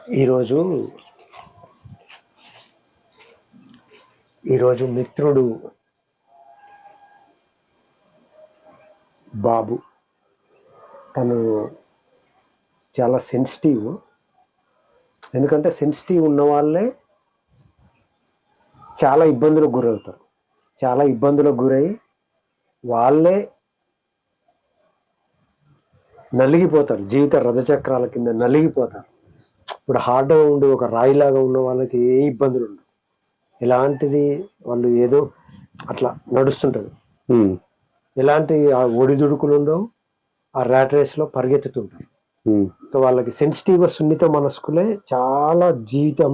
ఈరోజు ఈరోజు మిత్రుడు బాబు తను చాలా సెన్సిటివ్. ఎందుకంటే సెన్సిటివ్ ఉన్న వాళ్ళే చాలా ఇబ్బందులకు గురవుతారు. చాలా ఇబ్బందులకు గురై వాళ్ళే నలిగిపోతారు, జీవిత రథచక్రాల కింద నలిగిపోతారు. ఇప్పుడు హార్డ్గా ఉండి ఒక రాయిలాగా ఉన్న వాళ్ళకి ఏ ఇబ్బందులు ఉండవు. ఇలాంటిది వాళ్ళు ఏదో అట్లా నడుస్తుంటుంది. ఎలాంటి ఆ ఒడిదుడుకులు ఉండవు. ఆ ర్యాట్ రేస్లో పరిగెత్తుతుంటారు. సో వాళ్ళకి సెన్సిటివ్గా సున్నిత మనస్కులే చాలా జీవితం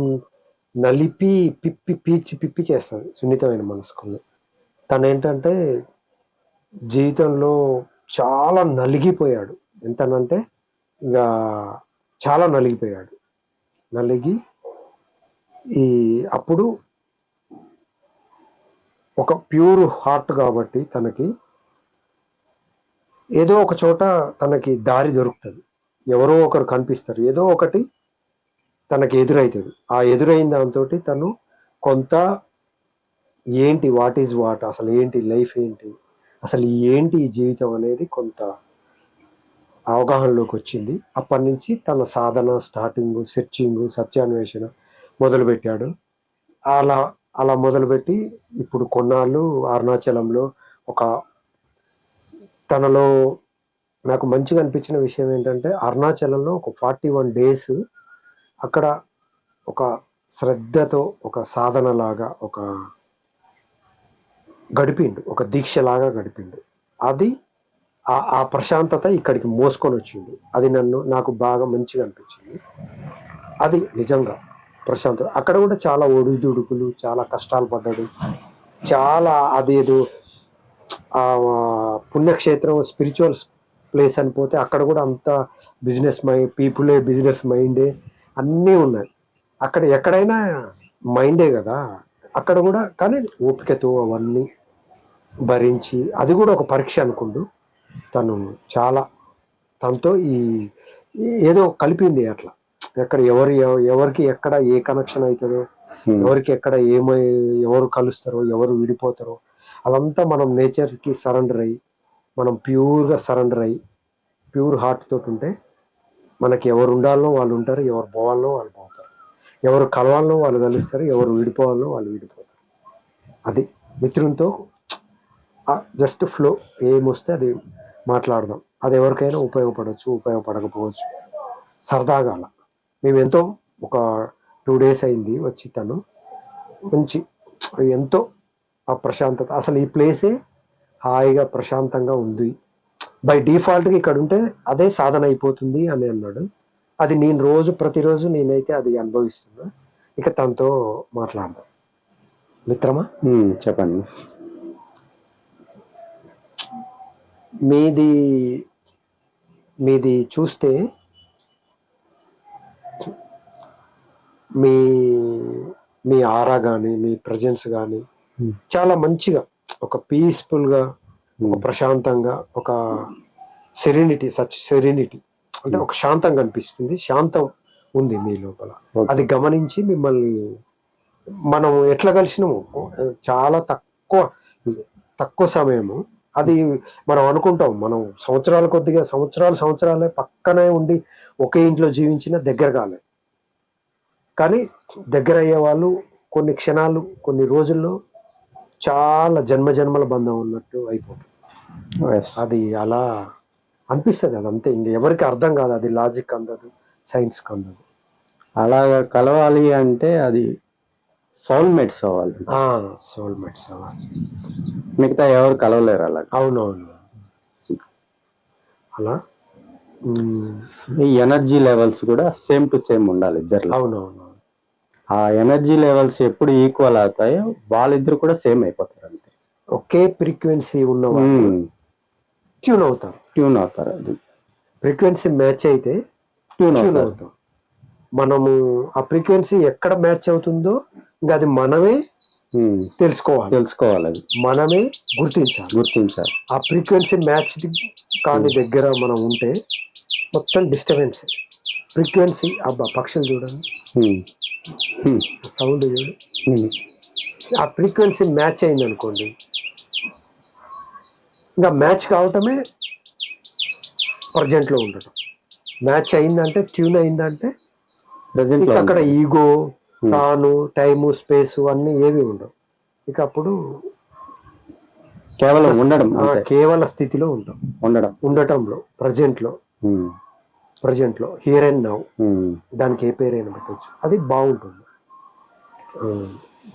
నలిపి పిప్పి చేస్తుంది సున్నితమైన మనస్కుల్ని. తను ఏంటంటే జీవితంలో చాలా నలిగిపోయాడు. ఎంతనంటే ఇక చాలా నలిగిపోయాడు. నలిగి అప్పుడు ఒక ప్యూర్ హార్ట్ కాబట్టి తనకి ఏదో ఒక చోట తనకి దారి దొరుకుతుంది. ఎవరో ఒకరు కనిపిస్తారు, ఏదో ఒకటి తనకి ఎదురవుతుంది. ఆ ఎదురైన దాంతో తను కొంత ఏంటి వాట్ ఈజ్ వాట్, అసలు ఏంటి లైఫ్, ఏంటి అసలు ఏంటి ఈ జీవితం అనేది కొంత అవగాహనలోకి వచ్చింది. అప్పటి నుంచి తన సాధన స్టార్టింగ్, సెర్చింగ్, సత్యాన్వేషణ మొదలుపెట్టాడు. అలా అలా మొదలుపెట్టి ఇప్పుడు కొన్నాళ్ళు అరుణాచలంలో తనలో నాకు మంచిగా అనిపించిన విషయం ఏంటంటే అరుణాచలంలో ఒక 41 days అక్కడ ఒక శ్రద్ధతో ఒక సాధనలాగా ఒక గడిపిండు, ఒక దీక్షలాగా గడిపిండు. అది ఆ ప్రశాంతత ఇక్కడికి మోసుకొని వచ్చింది. అది నాకు బాగా మంచిగా అనిపించింది. అది నిజంగా ప్రశాంతత. అక్కడ కూడా చాలా ఒడిదుడుకులు, చాలా కష్టాలు పడ్డాడు. చాలా అదేదో పుణ్యక్షేత్రం, స్పిరిచువల్ ప్లేస్ అని పోతే అక్కడ కూడా అంత బిజినెస్ మైండే అన్నీ ఉన్నాయి. అక్కడ ఎక్కడైనా మైండే కదా. అక్కడ కూడా కానీ ఓపికతో అవన్నీ భరించి, అది కూడా ఒక పరీక్ష అనుకుంటూ తను చాలా తనతో ఏదో కలిపింది అట్లా. ఎక్కడ ఎవరికి ఎక్కడ ఏ కనెక్షన్ అవుతుందో, ఎవరికి ఎక్కడ ఎవరు కలుస్తారో, ఎవరు విడిపోతారో, అదంతా మనం నేచర్కి సరెండర్ అయ్యి, మనం ప్యూర్గా సరెండర్ అయ్యి ప్యూర్ హార్ట్ తోటి ఉంటే మనకి ఎవరు ఉండాలనో వాళ్ళు ఉంటారు, ఎవరు పోవాలనో వాళ్ళు పోతారు, ఎవరు కలవాలనో వాళ్ళు కలుస్తారు, ఎవరు విడిపోవాలనో వాళ్ళు విడిపోతారు. అది మిత్రునితో జస్ట్ ఫ్లో ఏమొస్తే అది మాట్లాడదాం. అది ఎవరికైనా ఉపయోగపడవచ్చు, ఉపయోగపడకపోవచ్చు. సరదాగా అలా మేము ఒక 2 days అయింది వచ్చి. తను మంచి ఎంతో ఆ ప్రశాంతత, అసలు ఈ ప్లేసే హాయిగా ప్రశాంతంగా ఉంది, బై డిఫాల్ట్గా ఇక్కడ ఉంటే అదే సాధన అయిపోతుంది అని అన్నాడు. అది నేను ప్రతిరోజు నేనైతే అది అనుభవిస్తున్నా. ఇక తనతో మాట్లాడదాం. మిత్రమా, చెప్పండి. మీది చూస్తే మీ ఆరా కానీ మీ ప్రజెన్స్ కానీ చాలా మంచిగా, ఒక పీస్ఫుల్గా, ఒక ప్రశాంతంగా, ఒక సెరెనిటీ అంటే ఒక శాంతంగా అనిపిస్తుంది. శాంతం ఉంది మీ లోపల. అది గమనించి మిమ్మల్ని మనం ఎట్లా కలిసినాము చాలా తక్కువ సమయము. అది మనం అనుకుంటాం, మనం సంవత్సరాలే పక్కనే ఉండి ఒకే ఇంట్లో జీవించిన దగ్గర కాలేదు. కానీ దగ్గర అయ్యే వాళ్ళు కొన్ని క్షణాలు, కొన్ని రోజుల్లో చాలా జన్మల బంధం ఉన్నట్టు అయిపోతుంది. అది అలా అనిపిస్తుంది. అదంతే, ఇంక ఎవరికి అర్థం కాదు. అది లాజిక్ అందదు, సైన్స్కి అందదు. అలాగా కలవాలి అంటే అది సోల్మేట్స్ అవ్వాలి. మిగతా ఎవరు కలవలేరు అలా. అవునవును. అలా ఈ ఎనర్జీ లెవెల్స్ కూడా సేమ్ టు సేమ్ ఉండాలి ఇద్దరు. అవునవును. ఆ ఎనర్జీ లెవెల్స్ ఎప్పుడు ఈక్వల్ అవుతాయో వాళ్ళిద్దరు కూడా సేమ్ అయిపోతారు. అంతే, ఒకే ఫ్రీక్వెన్సీ ఉన్న ట్యూన్ అవుతారు. అది ఫ్రీక్వెన్సీ మ్యాచ్ అయితే ట్యూన్ అవుతాం. మనము ఆ ఫ్రీక్వెన్సీ ఎక్కడ మ్యాచ్ అవుతుందో ఇంకా అది మనమే తెలుసుకోవాలి. అది మనమే గుర్తించాలి. ఆ ఫ్రీక్వెన్సీ మ్యాచ్ కాని దగ్గర మనం ఉంటే మొత్తం డిస్టర్బెన్స్. ఫ్రీక్వెన్సీ అబ్బా పక్షులు చూడండి, ఉమ్, ఉమ్, సౌండ్ చూడు, ఉమ్. ఆ ఫ్రీక్వెన్సీ మ్యాచ్ అయింది అనుకోండి, ఇంకా మ్యాచ్ కావటమే ప్రజెంట్లో ఉండటం. మ్యాచ్ అయిందంటే, ట్యూన్ అయిందంటే Present ఇక లో అక్కడ ఉంది. Ego, Hmm. తాను, టైము, స్పేసు అన్నీ ఏవి ఉండవు. ఇక అప్పుడు కేవలం ఉండడం ఆ అంతే. కేవల స్థితిలో ఉంటాం, ఉండడం. ఉండటంలో, ప్రజెంట్లో, ఉమ్, హియర్ అండ్ నౌ, ఉమ్. దానికి ఏ పేరైనా పెట్టచ్చు. అది బాగుంటుంది.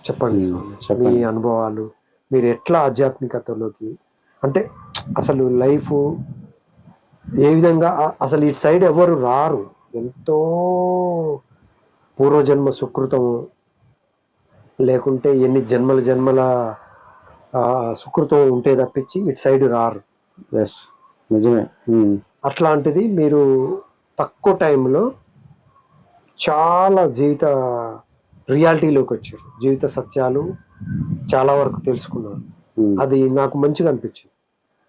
చెప్పండి స్వామి, చెప్పండి. మీ అనుభవాలు, మీరు ఎట్లా ఆధ్యాత్మికతలోకి, అంటే అసలు లైఫ్ ఏ విధంగా, అసలు ఈ సైడ్ ఎవరు రారు, ఎంతో పూర్వజన్మ సుకృతము, లేకుంటే ఎన్ని జన్మల సుకృతం ఉంటే తప్పించి ఇటు సైడ్ రారు. ఎస్, నిజమే. ఉమ్, అట్లాంటిది మీరు తక్కువ టైంలో చాలా జీవిత రియాలిటీలోకి వచ్చారు, జీవిత సత్యాలు చాలా వరకు తెలుసుకున్నారు. ఉమ్. అది నాకు మంచిగా అనిపించింది.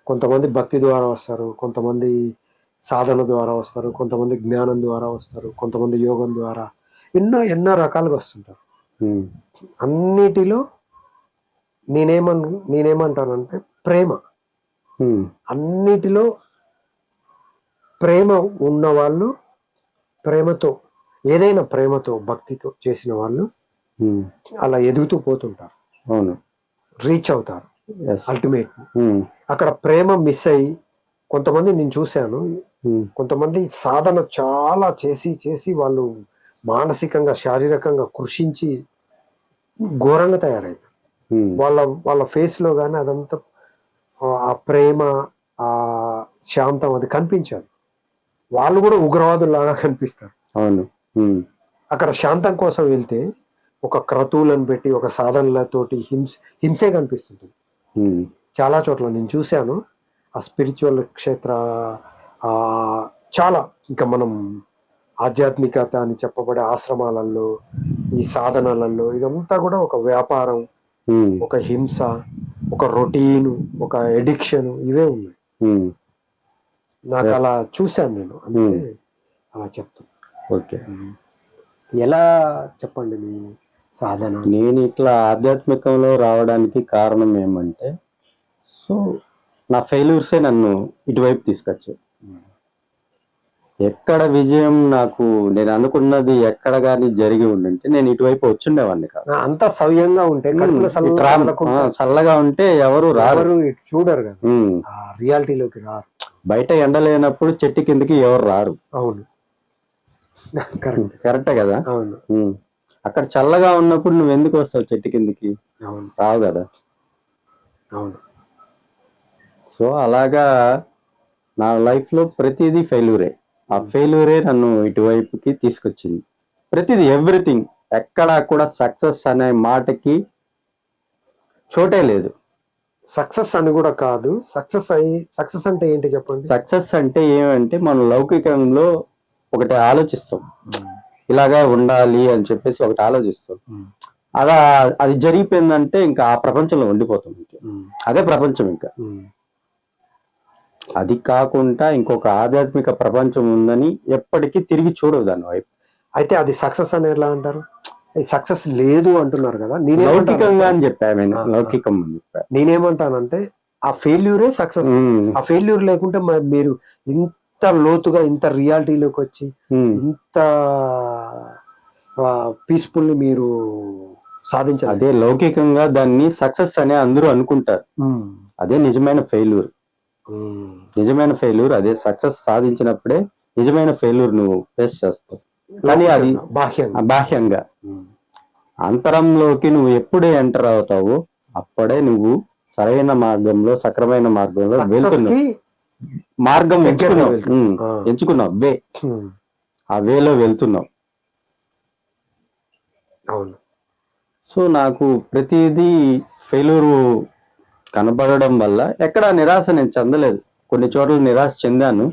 కొంతమంది భక్తి ద్వారా వస్తారు, కొంతమంది సాధన ద్వారా వస్తారు, కొంతమంది జ్ఞానం ద్వారా వస్తారు, కొంతమంది యోగం ద్వారా, ఎన్నో రకాలుగా వస్తుంటారు. ఉమ్. అన్నిటిలో నేనేమంటానంటే ప్రేమ, ఉమ్. అన్నిటిలో ప్రేమ ఉన్నవాళ్ళు, ప్రేమతో, ఏదైనా ప్రేమతో భక్తితో చేసిన వాళ్ళు ఉమ్. అలా ఎదుగుతూ పోతుంటారు, అవును. రీచ్ అవుతారు ఎస్. అల్టిమేట్. ఉమ్, అక్కడ ప్రేమ మిస్ అయ్యి, కొంతమంది నేను చూశాను, ఉమ్. కొంతమంది సాధన చాలా చేసి వాళ్ళు మానసికంగా, శారీరకంగా కృషించి ఘోరంగా తయారయ్యారు. ఉమ్. వాళ్ళ ఫేస్ లో కానీ అదంతా ఆ ప్రేమ, ఆ శాంతం అది కనిపించాలి. వాళ్ళు కూడా ఉగ్రవాదుల్లాగా కనిపిస్తారు. అవును. ఉమ్. అక్కడ శాంతం కోసం వెళ్తే ఒక క్రతువులను పెట్టి, ఒక సాధనలతోటి హింసే కనిపిస్తుంటుంది ఉమ్. చాలా చోట్ల నేను చూశాను. ఆ స్పిరిచువల్ క్షేత్ర ఆ చాలా, ఇంకా మనం ఆధ్యాత్మికత అని చెప్పబడే ఆశ్రమాలలో, ఈ సాధనలలో, ఇదంతా కూడా ఒక వ్యాపారం, ఉమ్. ఒక హింస, ఒక రొటీన్, ఒక ఎడిక్షన్, ఇవే ఉన్నాయి. ఉమ్. నాకు Yes. అలా చూశాను నేను, అందుకే అలా చెప్తాను. ఓకే. ఎలా చెప్పండి మీ సాధన? నేను ఇట్లా ఆధ్యాత్మికంలో రావడానికి కారణం ఏమంటే, సో నా ఫెయిల్యూర్సే నన్ను ఇటువైపు తీసుకొచ్చాయి. ఎక్కడ విజయం నాకు, నేను అనుకున్నది ఎక్కడ కానీ జరిగి ఉండింటే నేను ఇటువైపు వచ్చిండేవాడిని కాదు. అంతా సవ్యంగా ఉంటే, కడుపులో చల్లగా ఉంటే ఎవరు రారు, ఎవరు ఇటు చూడరు కదా, ఉమ్. ఆ రియాలిటీలోకి రారు. బయట ఎండ లేనప్పుడు చెట్టు కిందకి ఎవరు రారు. అవును, కరెక్ట్, కరెక్టే కదా. అవును, ఉమ్. అక్కడ చల్లగా ఉన్నప్పుడు నువ్వు ఎందుకు వస్తావు చెట్టు కిందకి? అవును, రావు కదా. అవును. సో అలాగా నా లైఫ్ లో ప్రతిదీ ఫెయిల్యూరే. ఆ ఫెయిల్యూరే నన్ను ఇటువైపుకి తీసుకొచ్చింది. ప్రతిదీ, ఎవ్రీథింగ్, ఎక్కడా కూడా సక్సెస్ అనే మాటకి చోటే లేదు. సక్సెస్ అని కూడా కాదు, సక్సెస్ అంటే ఏంటి చెప్పండి? సక్సెస్ అంటే ఏమంటే, మనం లౌకికంలో ఒకటి ఆలోచిస్తాం, ఇలాగా ఉండాలి అని చెప్పేసి ఒకటి ఆలోచిస్తాం. అలా అది జరిగిపోయిందంటే ఇంకా ఆ ప్రపంచంలో ఉండిపోతుంది. అదే ప్రపంచం. ఇంకా అది కాకుండా ఇంకొక ఆధ్యాత్మిక ప్రపంచం ఉందని ఎప్పటికీ తిరిగి చూడవు దాని వైపు. అయితే అది సక్సెస్ అని ఎలా అంటారు? సక్సెస్ లేదు అంటున్నారు కదా, లౌకికంగా అని చెప్పాను. లౌకికం అని చెప్పా. నేనేమంటానంటే ఆ ఫెయిల్యూరే సక్సెస్. ఆ ఫెయిల్యూర్ లేకుంటే మీరు ఇంత లోతుగా, ఇంత రియాలిటీలోకి వచ్చి, ఇంత పీస్ఫుల్ ని మీరు సాధించాలి. అదే లౌకికంగా దాన్ని సక్సెస్ అనే అందరూ అనుకుంటారు. అదే నిజమైన ఫెయిల్యూర్. నిజమైన ఫెయిల్యూర్ అదే. సక్సెస్ సాధించినప్పుడే నిజమైన ఫెయిల్యూర్ నువ్వు ఫేస్ చేస్తావు. కానీ అది బాహ్యంగా. అంతరంలోకి నువ్వు ఎప్పుడే ఎంటర్ అవుతావో అప్పుడే నువ్వు సరైన మార్గంలో, సక్రమైన మార్గంలో వెళ్తున్నావు. మార్గం ఎంచుకున్నావు, వే, ఆ వేలో వెళ్తున్నావు. అవును. సో నాకు ప్రతిదీ ఫెయిల్యూర్ కనబడడం వల్ల ఎక్కడ నిరాశ నేను చెందలేదు. కొన్ని చోట్ల నిరాశ చెందాను,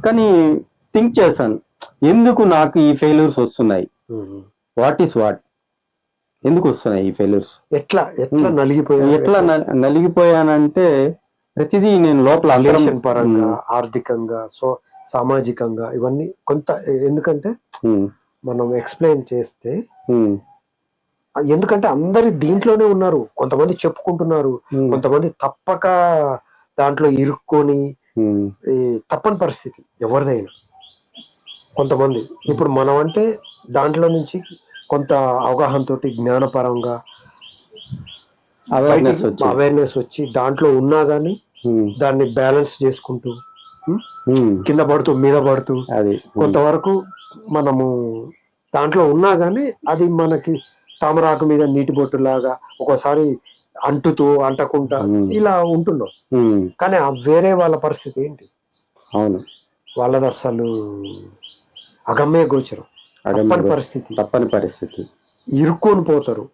కానీ థింక్ చేశాను, ఎందుకు నాకు ఈ ఫెయిల్యూర్స్ వస్తున్నాయి? What is what? ఎందుకు వస్తున్నాయి ఈ ఫెయిల్యూర్స్? ఎట్లా నలిగిపోయానంటే ప్రతిదీ నేను లోపల పరంగా, ఆర్థికంగా, సామాజికంగా ఇవన్నీ కొంత, ఎందుకంటే మనం ఎక్స్ప్లెయిన్ చేస్తే, ఎందుకంటే అందరి దీంట్లోనే ఉన్నారు. కొంతమంది చెప్పుకుంటున్నారు, కొంతమంది తప్పక దాంట్లో ఇరుక్కొని ఈ తప్పని పరిస్థితి ఎవరిదైనా. కొంతమంది ఇప్పుడు మనం అంటే దాంట్లో నుంచి కొంత అవగాహనతోటి జ్ఞానపరంగా అవేర్నెస్ వచ్చి దాంట్లో ఉన్నా గానీ దాన్ని బ్యాలెన్స్ చేసుకుంటూ కింద పడుతూ మీద పడుతూ కొంతవరకు మనము దాంట్లో ఉన్నా గానీ అది మనకి తామరాకు మీద నీటి బొట్టు లాగా ఒక్కోసారి అంటుతూ అంటకుండా ఇలా ఉంటున్నాం. కానీ ఆ వేరే వాళ్ళ పరిస్థితి ఏంటి? అవును, వాళ్ళది అసలు అగమ్య గోచరం, తప్పని పరిస్థితి. ఇరుక్కొని పోతారు.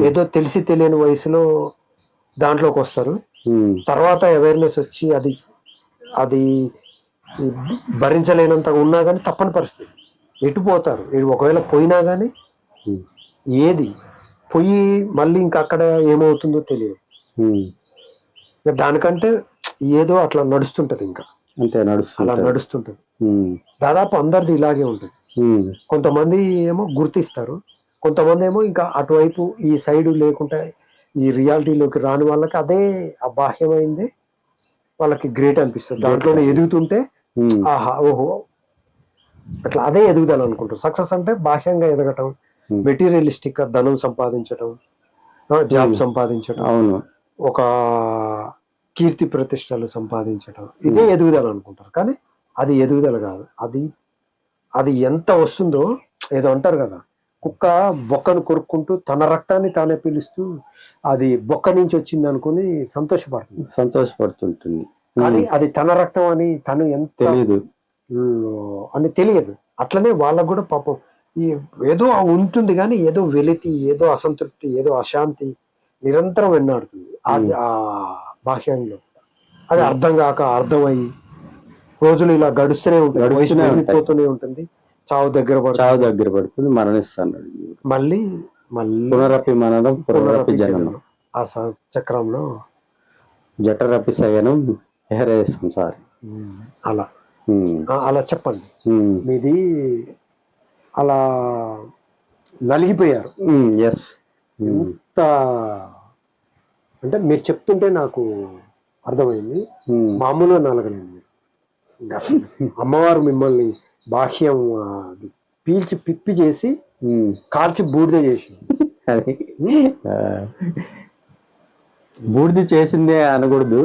ఏదో తెలిసి తెలియని వయసులో దాంట్లోకి వస్తారు. తర్వాత అవేర్నెస్ వచ్చి అది అది భరించలేనంత ఉన్నా కానీ తప్పని పరిస్థితి ఎటు పోతారు. ఒకవేళ పోయినా కానీ ఏది పోయి మళ్ళీ ఇంకా అక్కడ ఏమవుతుందో తెలియదు. దానికంటే ఏదో అట్లా నడుస్తుంటది, ఇంకా అంతే అలా నడుస్తుంటది. దాదాపు అందరిది ఇలాగే ఉంటుంది. కొంతమంది ఏమో గుర్తిస్తారు, కొంతమంది ఏమో ఇంకా అటువైపు ఈ సైడ్ లేకుండా ఈ రియాలిటీలోకి రాని వాళ్ళకి అదే అబాహ్యమైంది వాళ్ళకి గ్రేట్ అనిపిస్తుంది. దాంట్లోనే ఎదుగుతుంటే ఆహా ఓహో అట్లా అదే ఎదుగుదల అనుకుంటారు. సక్సెస్ అంటే బాహ్యంగా ఎదగటం, మెటీరియలిస్టిక్ గా ధనం సంపాదించటం, జాబ్ సంపాదించటం, ఒక కీర్తి ప్రతిష్టలు సంపాదించటం, ఇదే ఎదుగుదల అనుకుంటారు. కానీ అది ఎదుగుదల కాదు. అది ఎంత వస్తుందో, ఏదో అంటారు కదా, కుక్క బొక్కను కొరుక్కుంటూ తన రక్తాన్ని తానే పీలుస్తూ అది బొక్క నుంచి వచ్చింది అనుకుని సంతోషపడుతుంటుంది. కానీ అది తన రక్తం అని తను ఎంత తెలియదు అని తెలియదు. అట్లనే వాళ్ళకు కూడా పాపం ఏదో ఉంటుంది, కానీ ఏదో వెలితి, ఏదో అసంతృప్తి, ఏదో అశాంతి నిరంతరం వెన్నాడుతుంది ఆ బాహ్యంలో. అది అర్థం కాక అర్థమయ్యి రోజులు ఇలా గడుస్తూనే ఉంటుంది, వెళ్ళిపోతూనే ఉంటుంది. చావు దగ్గర పడుతుంది, మరణిస్తాడు. మళ్ళీ పునరపి మననం పునరపి జననం. ఆ చక్రంలో జఠరపి శయనం హరే సంసారి. అలా చెప్పండి. మీది అలా నలిగిపోయారు. ఎంత అంటే మీరు చెప్తుంటే నాకు అర్థమైంది. మామూలుగా నలగలేదు. అమ్మవారు మిమ్మల్ని బాహ్యం పీల్చి పిప్పి చేసి కాల్చి బూడిద చేసింది. బూడిద చేసిందే అనకూడదు,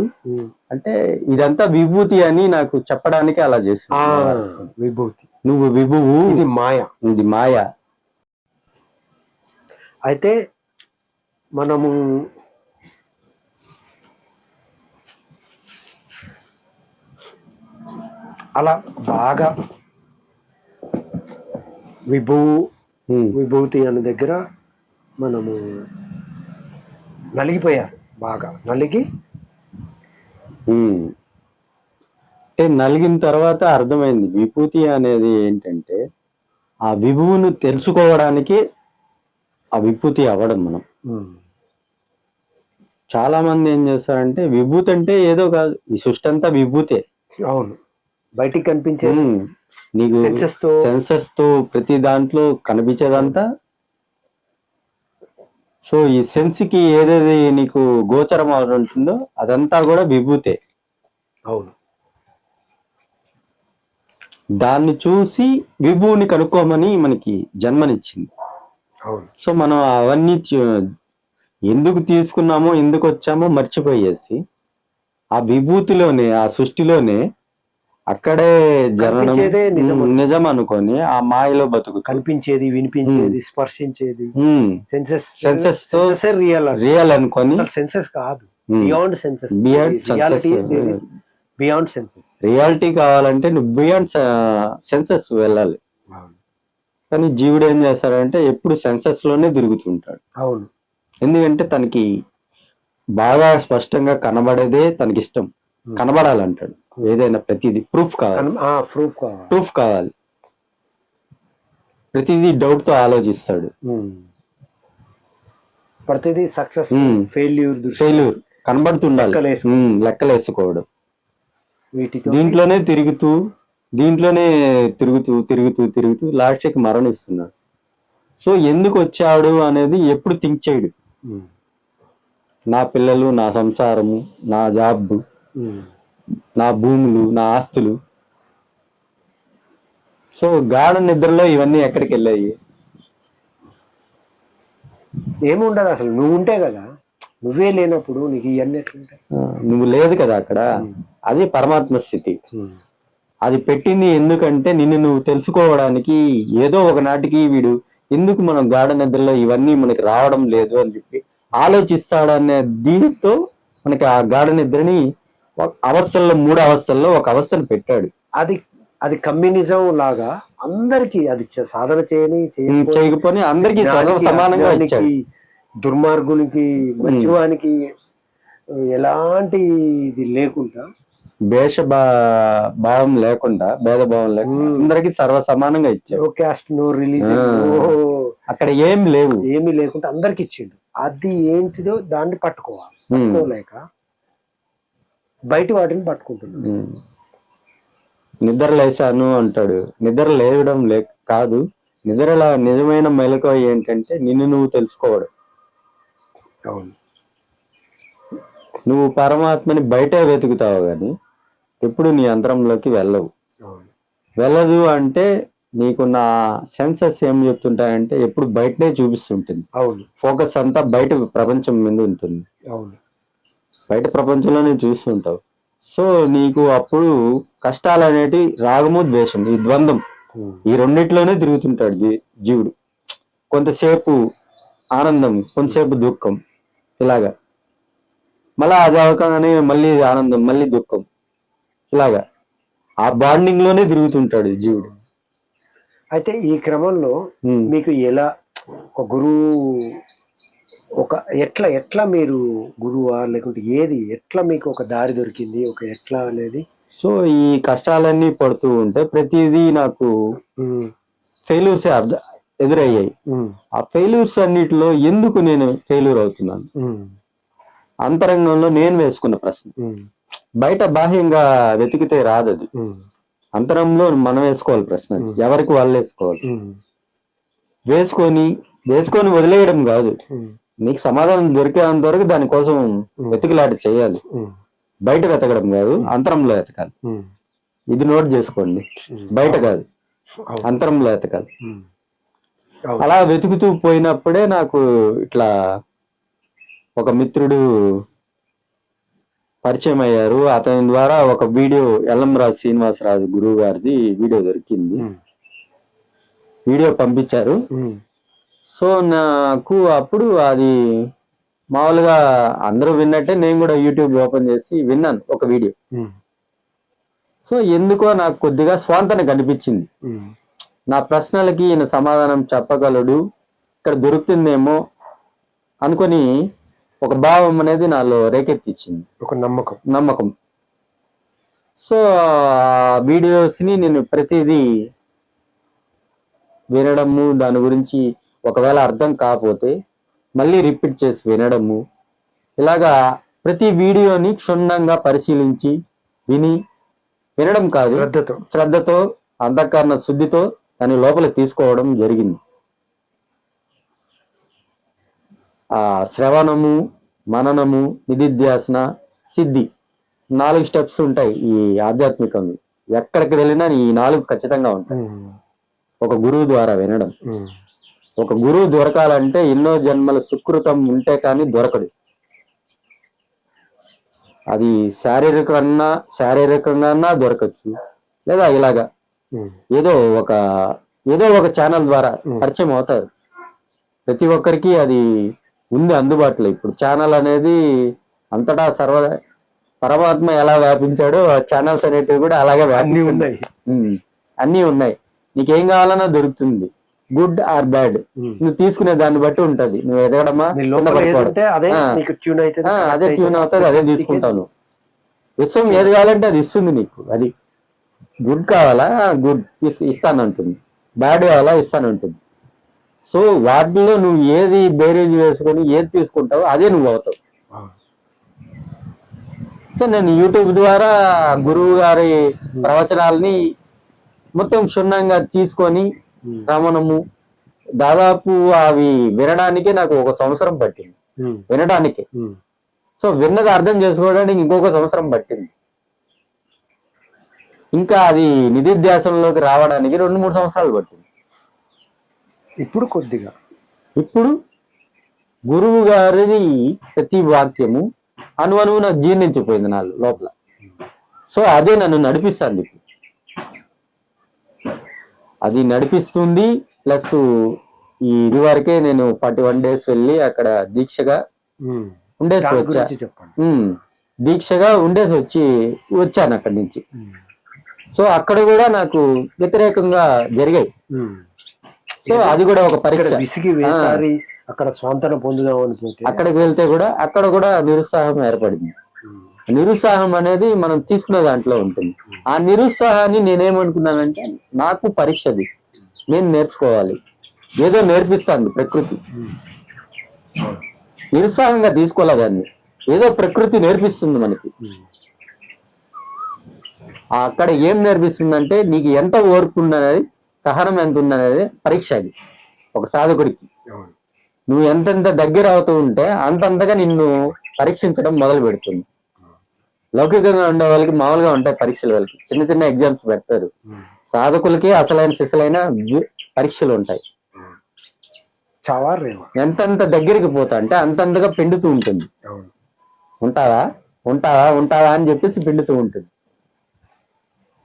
అంటే ఇదంతా విభూతి అని నాకు చెప్పడానికి అలా చేస్తుంది. విభూతి, నువ్వు విభువు, ఇది మాయ. ఇది మాయ. అయితే మనము అలా బాగా విభూతి అనే దగ్గర మనము నలిగిపోయారు. బాగా నలిగిన తర్వాత అర్థమైంది విభూతి అనేది ఏంటంటే ఆ విభువును తెలుసుకోవడానికి ఆ విభూతి అవ్వడం. మనం చాలా మంది ఏం చేస్తారంటే విభూతి అంటే ఏదో కాదు, ఈ సృష్టి అంతా విభూతే. అవును, బయటికి కనిపించే నీకు సెన్సెస్ తో ప్రతి దాంట్లో కనిపించేదంతా. సో ఈ సెన్స్ కి ఏదేది నీకు గోచరం ఉంటుందో అదంతా కూడా విభూతే. అవును, దాన్ని చూసి విభువుని కనుక్కోమని మనకి జన్మనిచ్చింది. అవును. సో మనం అవన్నీ ఎందుకు తీసుకున్నామో ఎందుకు వచ్చామో మర్చిపోయేసి ఆ విభూతిలోనే ఆ సృష్టిలోనే అక్కడే జననం నిజం అనుకొని ఆ మాయలో బతుకు. కనిపించేది, వినిపించేది, స్పర్శించేది సెన్సెస్ తో రియల్ అనుకొని, సెన్సెస్ కాదు, beyond senses. Beyond senses. Reality కావాలంటే నువ్వు బియాండ్ సెన్సెస్ వెళ్ళాలి. కానీ జీవుడు ఏం చేస్తాడంటే ఎప్పుడు సెన్సెస్ లోనే తిరుగుతుంటాడు. అవును, ఎందుకంటే తనకి బాగా స్పష్టంగా కనబడేదే తనకి ఇష్టం, కనబడాలంటాడు. ఏదైనా ప్రతిదీ ప్రూఫ్ కావాలి, ప్రూఫ్ కావాలి. ప్రతిదీ డౌట్ తో ఆలోచిస్తాడు. ప్రతిదీ సక్సెస్, ఫెయిల్యూర్ కనబడుతుండాలి, లెక్కలేసుకోవడం. దీంట్లోనే తిరుగుతూ దీంట్లోనే తిరుగుతూ తిరుగుతూ తిరుగుతూ లాస్ట్కి మరణిస్తున్నాడు. సో ఎందుకు వచ్చాడు అనేది ఎప్పుడు థింక్ చేయడు. నా పిల్లలు, నా సంసారము, నా జాబ్, నా భూములు, నా ఆస్తులు. సో గాఢ నిద్రలో ఇవన్నీ ఎక్కడికి వెళ్ళాయి? ఏముండదు అసలు, నువ్వు ఉంటే కదా. నువ్వే లేనప్పుడు నీకు ఇవన్నీ ఎట్లుంటాయి? నువ్వు లేదు కదా అక్కడ. అది పరమాత్మ స్థితి. అది పెట్టింది ఎందుకంటే నిన్ను నువ్వు తెలుసుకోవడానికి. ఏదో ఒకనాటికి వీడు ఎందుకు మనం గాఢ నిద్రలో ఇవన్నీ మనకి రావడం లేదు అని చెప్పి ఆలోచిస్తాడనే దీంతో మనకి ఆ గాఢ నిద్రని అవస్థల్లో 3 అవస్థల్లో ఒక అవస్థను పెట్టాడు. అది అది కమ్యూనిజం లాగా అందరికి అది సాధన చేయకపోని అందరికి సమానంగా ఇచ్చాడు. దుర్మార్గునికి, మంచివానికి ఎలాంటి ఇది లేకుండా, భావం లేకుండా, భేదభావం లేకుండా అందరికి సర్వ సమానంగా ఇచ్చాడు. క్యాస్ట్, నో రిలీజియన్, అక్కడ ఏమి లేవు, ఏమీ లేకుండా అందరికి ఇచ్చిండు. అది ఏంటిదో దాన్ని పట్టుకోవాలి. పట్టుకోలేక బయట వాటిని పట్టుకుంటున్నాడు. నిద్ర లేచాను అంటాడు. నిద్ర లేవడం కాదు, నిద్రలో నిజమైన మెలకువ ఏంటంటే నిన్ను నువ్వు తెలుసుకోవడం. అవును, నువ్వు పరమాత్మని బయటే వెతుకుతావు కానీ ఎప్పుడు నీ అంతరంలోకి వెళ్ళవు. వెళ్ళదు అంటే నీకున్న సెన్సెస్ ఏం చెప్తుంటాయంటే ఎప్పుడు బయటనే చూపిస్తుంటుంది. అవును, ఫోకస్ అంతా బయట ప్రపంచం మీద ఉంటుంది. అవును, బయట ప్రపంచంలోనే చూస్తుంటావు. సో నీకు అప్పుడు కష్టాలు అనేటి రాగము, ద్వేషం, ఈ ద్వంద్వం, ఈ రెండిట్లోనే తిరుగుతుంటాడు జీవుడు. కొంతసేపు ఆనందం, కొంతసేపు దుఃఖం, ఇలాగా. మళ్ళా అది అవగానే మళ్ళీ ఆనందం, మళ్ళీ దుఃఖం, ఇలాగా ఆ బాండింగ్ లోనే తిరుగుతుంటాడు జీవుడు. అయితే ఈ క్రమంలో మీకు ఎలా ఒక గురువు, ఎట్లా మీరు గురువా లేకుంటే ఏది, ఎట్లా మీకు ఒక దారి దొరికింది, ఒక ఎట్లా అనేది? సో ఈ కష్టాలన్నీ పడుతూ ఉంటే ప్రతిదీ నాకు ఫెయిల్యూర్స్ ఎదురయ్యాయి. ఆ ఫెయిల్యూర్స్ అన్నిటిలో ఎందుకు నేను ఫెయిల్యూర్ అవుతున్నాను? అంతరంగంలో నేను వేసుకున్న ప్రశ్న. బయట బాహ్యంగా వెతికితే రాదు అది. అంతరంలో మనం వేసుకోవాలి ప్రశ్న. ఎవరికి వాళ్ళు వేసుకోవాలి. వేసుకొని వదిలేయడం కాదు. నీకు సమాధానం దొరికేంత వరకు దానికోసం వెతికిలాట చేయాలి. బయట వెతకడం కాదు, అంతరంలో వెతకాలి. ఇది నోట్ చేసుకోండి. బయట కాదు, అంతరంలో వెతకాలి. అలా వెతుకుతూ పోయినప్పుడే నాకు ఇట్లా ఒక మిత్రుడు పరిచయం అయ్యారు. అతని ద్వారా ఒక వీడియో, ఎల్లంరాజు శ్రీనివాసరాజు గురువు గారిది వీడియో దొరికింది. వీడియో పంపించారు. సో నాకు అప్పుడు అది మామూలుగా అందరూ విన్నట్టే నేను కూడా యూట్యూబ్ ఓపెన్ చేసి విన్నాను ఒక వీడియో. సో ఎందుకో నాకు కొద్దిగా స్వాంతన కనిపించింది. నా ప్రశ్నలకి ఈయన సమాధానం చెప్పగలడు, ఇక్కడ దొరుకుతుందేమో అనుకొని ఒక భావం అనేది నాలో రేకెత్తిచ్చింది, ఒక నమ్మకం. సో ఆ వీడియోస్ని నేను ప్రతిదీ వినడము, దాని గురించి ఒకవేళ అర్థం కాకపోతే మళ్ళీ రిపీట్ చేసి వినడము, ఇలాగా ప్రతి వీడియోని క్షుణ్ణంగా పరిశీలించి వినడం కాదు, శ్రద్ధతో అంతఃకరణ శుద్ధితో దాని లోపల తీసుకోవడం జరిగింది. ఆ శ్రవణము, మననము, నిధిధ్యాసన, సిద్ధి 4 స్టెప్స్ ఉంటాయి ఈ ఆధ్యాత్మికంగా. ఎక్కడికి వెళ్ళినా ఈ 4 ఖచ్చితంగా ఉంటాయి. ఒక గురువు ద్వారా వినడం. ఒక గురువు దొరకాలంటే ఎన్నో జన్మల సుకృతం ఉంటే కానీ దొరకడు. అది శారీరకంగా దొరకచ్చు, లేదా ఇలాగా ఏదో ఒక ఛానల్ ద్వారా పరిచయం అవుతారు. ప్రతి ఒక్కరికి అది ఉంది అందుబాటులో. ఇప్పుడు ఛానల్ అనేది అంతటా పరమాత్మ ఎలా వ్యాపించాడో ఛానల్స్ అనేటివి కూడా అలాగే అన్నీ ఉన్నాయి. నీకేం కావాలన్నా దొరుకుతుంది, గుడ్ ఆర్ బ్యాడ్. నువ్వు తీసుకునే దాన్ని బట్టి ఉంటది. నువ్వు ఎదగడమా, అదే ట్యూన్ అవుతుంది, అదే తీసుకుంటావు. విశ్వం ఏది కావాలంటే అది ఇస్తుంది నీకు. అది గుడ్ కావాలా, గుడ్ ఇస్తానంటుంది. బ్యాడ్ కావాలా, ఇస్తానంటుంది. సో వాటిలో నువ్వు ఏది బేరేజ్ వేసుకొని ఏది తీసుకుంటావో అదే నువ్వు అవుతావు. సో నేను యూట్యూబ్ ద్వారా గురువు గారి ప్రవచనాలని మొత్తం క్షుణ్ణంగా తీసుకొని శ్రవణము దాదాపు అవి వినడానికే నాకు 1 సంవత్సరం పట్టింది వినడానికి. సో విన్నది అర్థం చేసుకోవడానికి ఇంకొక సంవత్సరం పట్టింది. ఇంకా అది నిధిధ్యాసంలోకి రావడానికి 2-3 సంవత్సరాలు పట్టింది. ఇప్పుడు కొద్దిగా ఇప్పుడు గురువు గారిది ప్రతి వాక్యము అణువణువున జీర్ణించిపోయింది నా లోపల. సో అదే నన్ను నడిపిస్తుంది ఇప్పుడు. అది నడిపిస్తుంది. ప్లస్ ఇదివరకే నేను 41 days వెళ్ళి అక్కడ దీక్షగా ఉండేసి దాని వచ్చా. గురించి చెప్పండి. దీక్షగా ఉండేసి వచ్చాను అక్కడి నుంచి. సో అక్కడ కూడా నాకు వ్యతిరేకంగా జరిగాయి. సో అది కూడా ఒక పరీక్ష. విసిగి వేసారి అక్కడ స్వాంతన పొందుదాం అనుకుంటే అక్కడికి వెళ్తే కూడా అక్కడ కూడా నిరుత్సాహం ఏర్పడింది. నిరుత్సాహం అనేది మనం తీసుకునే దాంట్లో ఉంటుంది. ఆ నిరుత్సాహాన్ని నేనేమనుకున్నానంటే నాకు పరీక్షది, నేను నేర్చుకోవాలి, ఏదో నేర్పిస్తాను ప్రకృతి. నిరుత్సాహంగా తీసుకోలే దాన్ని, ఏదో ప్రకృతి నేర్పిస్తుంది మనకి. అక్కడ ఏం నేర్పిస్తుందంటే నీకు ఎంత ఓర్పు ఉన్నది, సహనం ఎంత ఉన్నది పరీక్ష. అది ఒక సాధకుడికి నువ్వు ఎంతెంత దగ్గర అవుతూ ఉంటే అంతంతగా నిన్ను పరీక్షించడం మొదలు పెడుతుంది. లౌకికంగా ఉండే వాళ్ళకి మామూలుగా ఉంటాయి పరీక్షలు, వాళ్ళకి చిన్న చిన్న ఎగ్జామ్స్ పెడతారు. సాధకులకి అసలైన సిసలైన పరీక్షలు ఉంటాయి. ఎంతెంత దగ్గరికి పోతా అంటే అంతంతగా పిండుతూ ఉంటుంది. ఉంటావా ఉంటావా ఉంటావా అని చెప్పేసి పిండుతూ ఉంటుంది.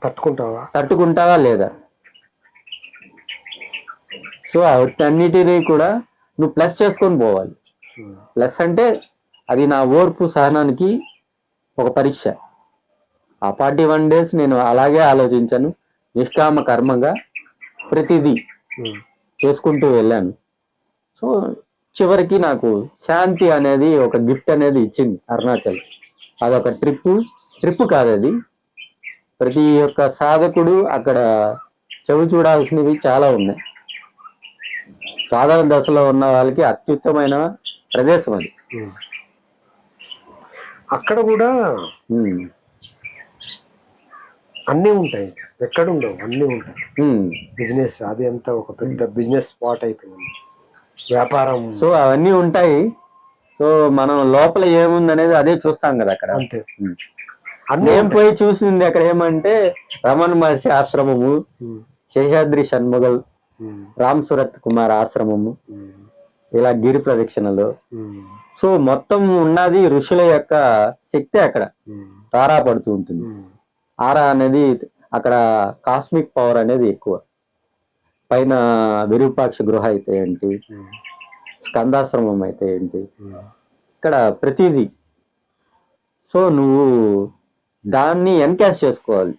తట్టుకుంటావా లేదా? సో అన్నిటినీ కూడా నువ్వు ప్లస్ చేసుకొని పోవాలి. ప్లస్ అంటే అది నా ఓర్పు సహనానికి ఒక పరీక్ష. ఆ 41 days నేను అలాగే ఆలోచించాను. నిష్కామ కర్మగా ప్రతిదీ చేసుకుంటూ వెళ్ళాను. సో చివరికి నాకు శాంతి అనేది ఒక గిఫ్ట్ అనేది ఇచ్చింది అరుణాచల్. అదొక ట్రిప్ కాదు అది. ప్రతి ఒక్క సాధకుడు అక్కడ చెవి చూడాల్సినవి చాలా ఉన్నాయి. సాధారణ దశలో ఉన్న వాళ్ళకి అత్యుత్తమైన ప్రదేశం అది. అక్కడ కూడా అన్నీ ఉంటాయి, ఎక్కడ ఉండవు, అన్నీ ఉంటాయి. బిజినెస్ అది అంతా ఒక పెద్ద బిజినెస్ స్పాట్ అయిపోయింది, వ్యాపారం. సో అవన్నీ ఉంటాయి. సో మనం లోపల ఏముంది అనేది అదే చూస్తాం కదా అక్కడ. అంతే. నేను పోయి చూసింది అక్కడ ఏమంటే రమణ మహర్షి ఆశ్రమము, శేషాద్రి షణ్ముగల్, రామ్ సురత్ కుమార్ ఆశ్రమము, ఇలా గిరి ప్రదక్షిణలు. సో మొత్తం ఉన్నది ఋషుల యొక్క శక్తి అక్కడ తారా పడుతూ ఉంటుంది. ఆరా అనేది అక్కడ కాస్మిక్ పవర్ అనేది ఎక్కువ. పైన విరూపాక్ష గృహ అయితే ఏంటి, స్కందాశ్రమం అయితే ఏంటి, ఇక్కడ ప్రతిదీ. సో నువ్వు దాన్ని ఎన్కాష్ చేసుకోవాలి.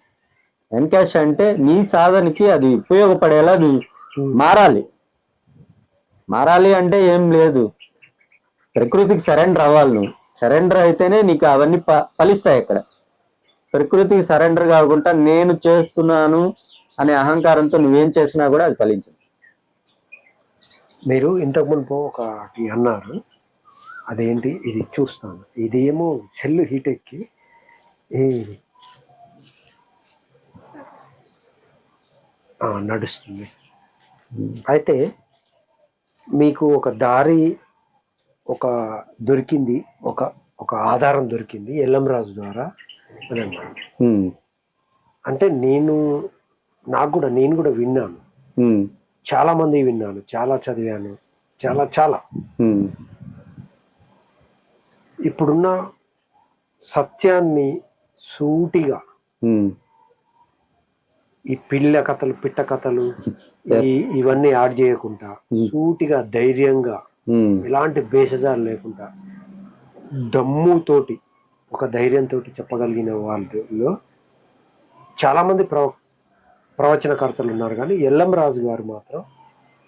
ఎన్కాష్ అంటే నీ సాధనకి అది ఉపయోగపడేలా నువ్వు మారాలి అంటే ఏం లేదు, ప్రకృతికి సరెండర్ అవ్వాలి. నువ్వు సరెండర్ అయితేనే నీకు అవన్నీ ఫలిస్తాయి. అక్కడ ప్రకృతికి సరెండర్ కాకుండా నేను చేస్తున్నాను అనే అహంకారంతో నువ్వేం చేసినా కూడా అది ఫలించదు. మీరు ఇంతకు మునుపు ఒకటి అన్నారు, అదేంటి ఇది చూస్తాను, ఇది ఏమో సెల్ హీట్ ఎక్కి నడుస్తుంది. అయితే మీకు ఒక దారి దొరికింది, ఒక ఆధారం దొరికింది ఎల్లంరాజు ద్వారా అని అన్నాను. అంటే నేను కూడా విన్నాను, చాలా మంది విన్నాను, చాలా చదివాను, చాలా ఇప్పుడున్న సత్యాన్ని సూటిగా ఈ పిట్ట కథలు ఇవన్నీ యాడ్ చేయకుండా సూటిగా ధైర్యంగా ఎలాంటి భేషజాలు లేకుండా దమ్ముతోటి ఒక ధైర్యంతో చెప్పగలిగిన వాళ్ళలో చాలా మంది ప్రవచనకర్తలు ఉన్నారు. కానీ ఎల్లంరాజు గారు మాత్రం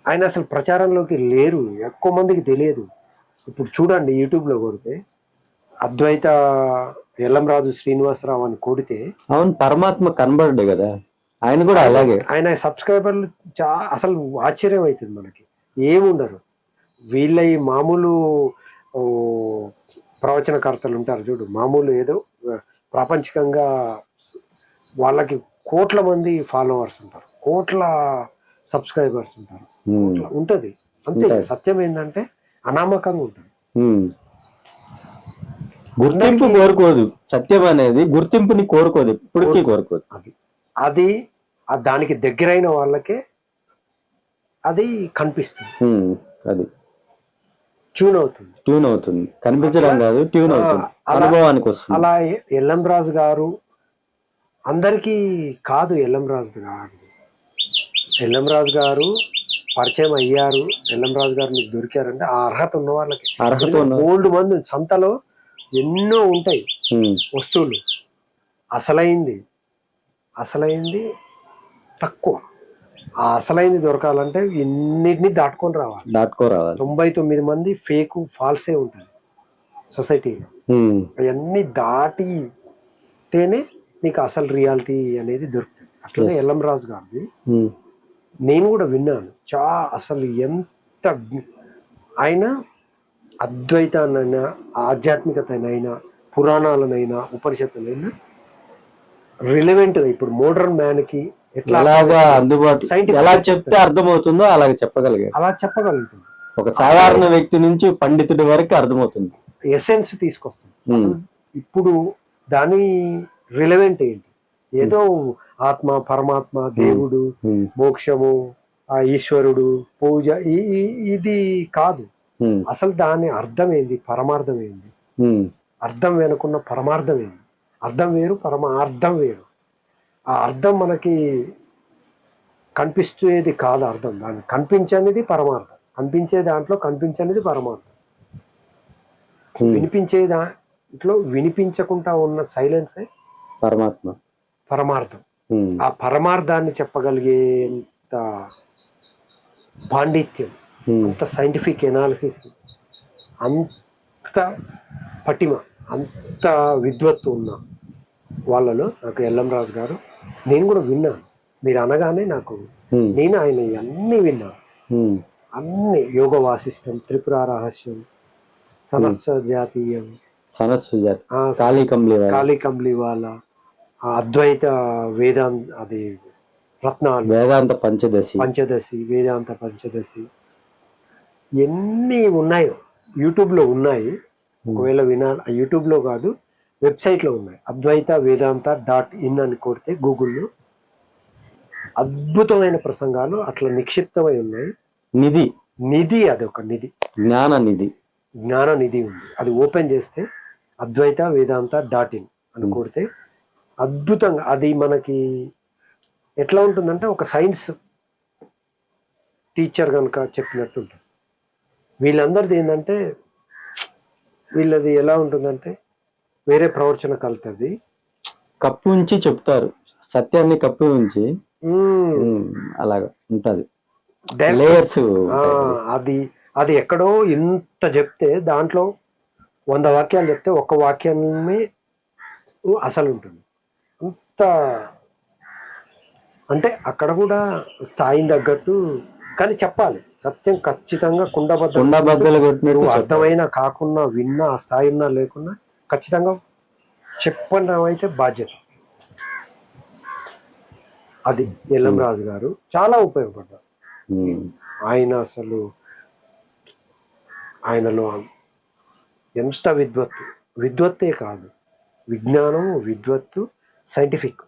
ఆయన అసలు ప్రచారంలోకి లేరు, ఎక్కువ మందికి తెలియదు. ఇప్పుడు చూడండి యూట్యూబ్లో కొడితే అద్వైత ఎల్లంరాజు శ్రీనివాసరావు అని కొడితే అవును పరమాత్మ కనబడ్డాడు కదా, ఆయన కూడా అలాగే. ఆయన సబ్స్క్రైబర్లు అసలు ఆశ్చర్యం అవుతుంది మనకి. ఏముండరు వీళ్ళ ఈ మామూలు ప్రవచనకర్తలు ఉంటారు చూడు, మామూలు ఏదో ప్రాపంచికంగా వాళ్ళకి కోట్ల మంది ఫాలోవర్స్ ఉంటారు, కోట్ల సబ్స్క్రైబర్స్ ఉంటారు, కోట్ల ఉంటది. అంతే, సత్యం ఏంటంటే అనామకంగా ఉంటుంది. గుర్తింపు కోరుకోదు, సత్యం అనేది గుర్తింపుని కోరుకోదు, ఇప్పటికీ కోరుకోదు. అది దానికి దగ్గరైన వాళ్ళకే అది కనిపిస్తుంది, అది ట్యూన్ అవుతుంది, కనిపించడం కాదు, ట్యూన్ అవుతుంది, అనుభవానికి వస్తుంది. అలా ఎల్ఎం రాజు గారు అందరికీ కాదు. ఎల్ఎం రాజు గారు పరిచయం అయ్యారు, ఎల్ఎం రాజు గారు మీకు దొరికారంటే ఆ అర్హత ఉన్న వాళ్ళకి. ఓల్డ్ మంది సంతలో ఎన్నో ఉంటాయి వస్తువులు, అసలైంది తక్కువ. ఆ అసలైంది దొరకాలంటే ఎన్నిటిని దాటుకొని రావాలి. 99 మంది ఫేక్ ఫాల్సే ఉంటుంది సొసైటీలో. అవన్నీ దాటితేనే నీకు అసలు రియాలిటీ అనేది దొరుకుతుంది. అట్లనే ఎల్ఎం రాజు గారిది నేను కూడా విన్నాను. అసలు ఎంత ఆయన అద్వైతాన్నైనా, ఆధ్యాత్మికతనైనా, పురాణాలనైనా, ఉపనిషత్తులైనా రిలవెంట్గా ఇప్పుడు మోడర్న్ మ్యాన్ కి ఎలాగా అందుబాటు, ఎలా చెప్తే అర్థమవుతుందో అలా చెప్పగలుగుతుంది. ఒక సాధారణ వ్యక్తి నుంచి పండితుడి వరకు అర్థమవుతుంది, ఎసెన్స్ తీసుకొస్తుంది. ఇప్పుడు దాని రిలవెంట్ ఏంటి? ఏదో ఆత్మ, పరమాత్మ, దేవుడు, మోక్షము, ఆ ఈశ్వరుడు, పూజ, ఇది కాదు. అసలు దాని అర్థం ఏంది, పరమార్థం ఏంది, అర్థం వెనుకున్న పరమార్థం ఏంది? అర్థం వేరు, పరమార్థం వేరు. ఆ అర్థం మనకి కనిపిస్తేది కాదు అర్థం, దాన్ని కనిపించనిది పరమార్థం, కనిపించే దాంట్లో కనిపించనిది పరమార్థం, వినిపించే దాంట్లో వినిపించకుండా ఉన్న సైలెన్సే పరమార్థం. ఆ పరమార్థాన్ని చెప్పగలిగేంత పాండిత్యం, అంత సైంటిఫిక్ ఎనాలిసిస్, అంత పటిమ, అంత విద్వత్తు ఉన్న వాళ్ళలో నాకు ఎల్ఎం రాజు గారు, నేను కూడా విన్నాను. మీరు అనగానే నేను ఆయన అన్ని విన్నాను, అన్ని యోగ వాసిష్టం, త్రిపుర రహస్యం, జాతీయం, కాళీ కంబ్లీవాల, అద్వైత వేదాంత, అది రత్నాలు, వేదాంత పంచదశి ఎన్ని ఉన్నాయో యూట్యూబ్లో ఉన్నాయి. ఒకవేళ వినాలి, యూట్యూబ్లో కాదు, వెబ్సైట్లో ఉన్నాయి. అద్వైత వేదాంత .in అని కొడితే గూగుల్లో అద్భుతమైన ప్రసంగాలు అట్లా నిక్షిప్తమై ఉన్నాయి. నిధి అదొక నిధి, జ్ఞాన నిధి ఉంది. అది ఓపెన్ చేస్తే అద్వైత వేదాంత .in అని కొడితే అద్భుతంగా, అది మనకి ఎట్లా ఉంటుందంటే ఒక సైన్స్ టీచర్ కనుక చెప్పినట్టు ఉంటుంది. వీళ్ళందరిది ఏంటంటే, వీళ్ళది ఎలా ఉంటుందంటే వేరే ప్రవచన కలుతుంది, కప్పు ఉంచి చెప్తారు, సత్యాన్ని కప్పు ఉంచి అలాగా ఉంటది. అది ఎక్కడో ఇంత చెప్తే దాంట్లో 100 వాక్యాలు చెప్తే ఒక్క వాక్యమే అసలు ఉంటుంది. అంత అంటే అక్కడ కూడా స్థాయిని తగ్గట్టు కానీ చెప్పాలి సత్యం ఖచ్చితంగా. కుండబద్దలు కొట్టినట్టు అర్థమైనా కాకుండా, విన్నా, ఆ స్థాయి ఉన్నా లేకున్నా ఖచ్చితంగా చెప్పడం అయితే బాధ్యత. అది ఎల్ఎం రాజు గారు చాలా ఉపయోగపడ్డారు. ఆయనలో ఎంత విద్వత్తే కాదు, విజ్ఞానం, విద్వత్తు, సైంటిఫిక్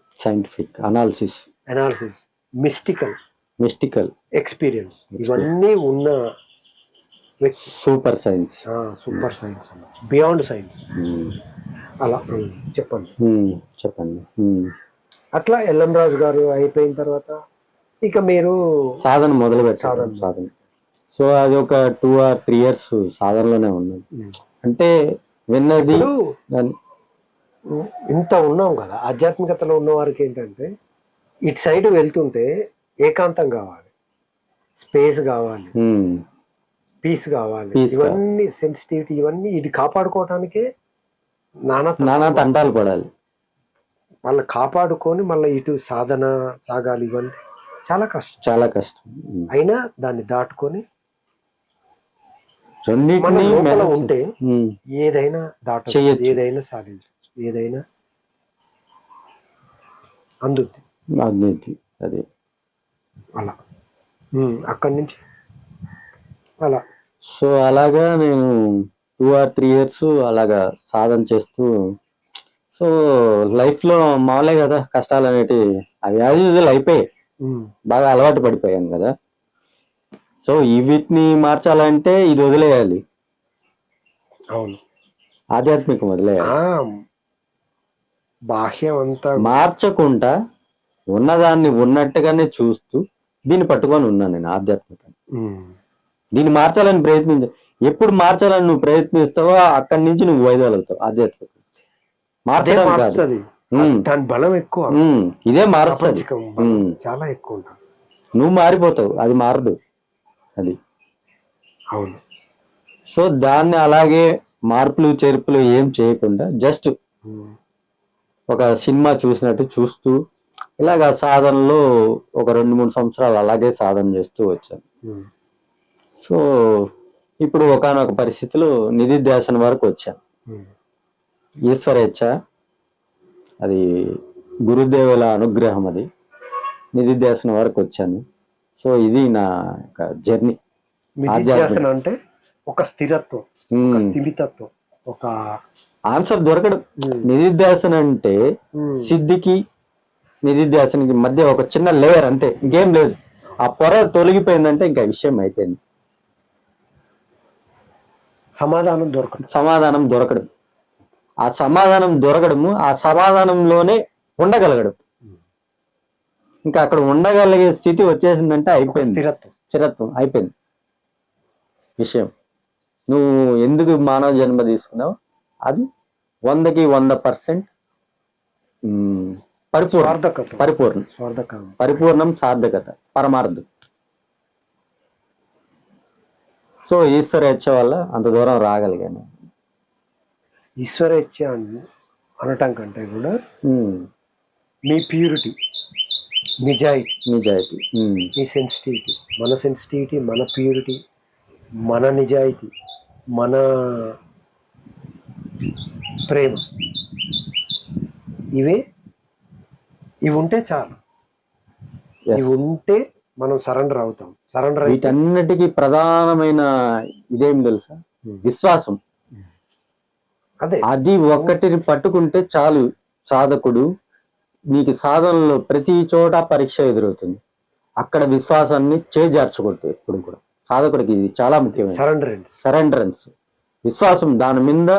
అనాలిసిస్, మిస్టికల్ ఎక్స్పీరియన్స్, ఇవన్నీ ఉన్న సూపర్ సైన్స్, బియాండ్ సైన్స్. అలా చెప్పండి. అట్లా ఎల్ఎం రాజు గారు అయిపోయిన తర్వాత ఇక మీరు సాధన మొదలు పెట్టారు. సాధన సో అది ఒక 2 or 3 years సాధనలోనే ఉన్నది. అంటే విన్నది ఇంత ఉన్నాం కదా, ఆధ్యాత్మికతలో ఉన్న వారికి ఏంటంటే ఇటు సైడ్ వెళ్తుంటే ఏకాంతం కావాలి, స్పేస్ కావాలి, పీస్ కావాలి, ఇవన్నీ సెన్సిటివిటీ, ఇవన్నీ ఇది కాపాడుకోవటానికే నానా తంటాలు పడాలి. మళ్ళీ కాపాడుకొని మళ్ళీ ఇటు సాధన సాగాలి, ఇవన్నీ చాలా కష్టం. అయినా దాన్ని దాటుకొని రెండింటినీ ఉంటే ఏదైనా దాటచ్చు, ఏదైనా సాధించు, ఏదైనా అందుద్ది. అవినీతి అది. అలా అక్కడి నుంచి అలా. సో అలాగా నేను 2 or 3 years అలాగా సాధన చేస్తూ, సో లైఫ్ లో మామూలే కదా కష్టాలు అనేటివి, అవి యాజ్ యూజువల్ అయిపోయాయి, బాగా అలవాటు పడిపోయాను కదా. సో ఈ వీటిని మార్చాలంటే ఇది వదిలేయాలి, అవును, ఆధ్యాత్మికం వదిలేయాలి. బాహ్యం అంతా మార్చకుండా ఉన్నదాన్ని ఉన్నట్టుగానే చూస్తూ దీన్ని పట్టుకొని ఉన్నాను నేను ఆధ్యాత్మికంగా. దీన్ని మార్చాలని ఎప్పుడు మార్చాలని నువ్వు ప్రయత్నిస్తావో అక్కడి నుంచి నువ్వు వైదొలుగుతావు. ఆధ్యాత్మికం మార్చడం కాదు, మారుతుంది. దాని బలం ఎక్కువ, ఇదే మారుస్తుంది, చాలా ఎక్కువ ఉంటుంది. నువ్వు మారిపోతావు, అది మారదు అది. అవును. సో దాన్ని అలాగే మార్పులు చేర్పులు ఏం చేయకుండా జస్ట్ ఒక సినిమా చూసినట్టు చూస్తూ ఇలాగా సాధనలో ఒక 2-3 సంవత్సరాలు అలాగే సాధన చేస్తూ వచ్చాను. సో ఇప్పుడు ఒకానొక పరిస్థితిలో నిధిధ్యాసన వరకు వచ్చాను. ఈశ్వరేచ్ఛ, అది గురుదేవుల అనుగ్రహం, అది నిధిధ్యాసన వరకు వచ్చాను. సో ఇది నా జర్నీ. నిధిధ్యాసన అంటే ఒక స్థిరత్వం, ఒక స్థిమితత్వం, ఒక ఆన్సర్ దొరకడం. నిధిధ్యాసన అంటే సిద్ధికి నిధిధ్యాసనకి మధ్య ఒక చిన్న లేయర్ అంతే, ఇంకేం లేదు. ఆ పొర తొలగిపోయిందంటే ఇంకా విషయం అయిపోయింది. సమాధానం దొరకడం, ఆ సమాధానం దొరకడము, ఆ సమాధానంలోనే ఉండగలగడం. ఇంకా అక్కడ ఉండగలిగే స్థితి వచ్చేసిందంటే అయిపోయింది, స్థిరత్వం అయిపోయింది విషయం. నువ్వు ఎందుకు మానవ జన్మ తీసుకున్నావు అది 100% పరిపూర్ణం, సార్థకత, పరమార్థం. సో ఈశ్వరేచ్ఛ వల్ల అంత దూరం రాగలిగాను. ఈశ్వరేచ్ఛ అనటం కంటే కూడా మీ ప్యూరిటీ, నిజాయితీ, మీ సెన్సిటివిటీ, మన ప్యూరిటీ, మన నిజాయితీ, మన ప్రేమ, ఇవి ఉంటే చాలు. ఇవి ఉంటే మనం సరెండర్ అవుతాం. వీటన్నిటికీ ప్రధానమైన ఇదేం తెలుసా? విశ్వాసం. అదే, అది ఒక్కటిని పట్టుకుంటే చాలు. సాధకుడు నీకు సాధనలో ప్రతి చోట పరీక్ష ఎదురవుతుంది, అక్కడ విశ్వాసాన్ని చేజార్చకూడదు ఎప్పుడు కూడా. సాధకుడికి ఇది చాలా ముఖ్యమైన సరెండరెన్స్, విశ్వాసం. దాని మీద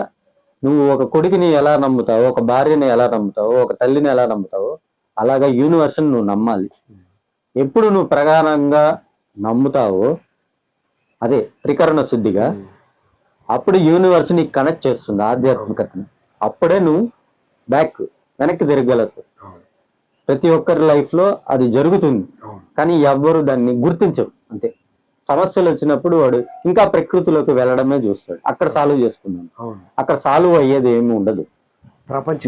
నువ్వు ఒక కొడుకుని ఎలా నమ్ముతావో, ఒక భార్యని ఎలా నమ్ముతావో, ఒక తల్లిని ఎలా నమ్ముతావో, అలాగా యూనివర్స్ని నువ్వు నమ్మాలి. ఎప్పుడు నువ్వు ప్రగాఢంగా నమ్ముతావో, అదే త్రికరణ శుద్ధిగా, అప్పుడు యూనివర్స్ నీకు కనెక్ట్ చేస్తుంది ఆధ్యాత్మికతని. అప్పుడే నువ్వు వెనక్కి తిరగలవు. ప్రతి ఒక్కరి లైఫ్ లో అది జరుగుతుంది, కానీ ఎవ్వరు దాన్ని గుర్తించరు. అంతే, సమస్యలు వచ్చినప్పుడు వాడు ఇంకా ప్రకృతిలోకి వెళ్ళడమే చూస్తాడు. అక్కడ సాల్వ్ చేసుకున్నాను, అక్కడ సాల్వ్ అయ్యేది ఏమి ఉండదు.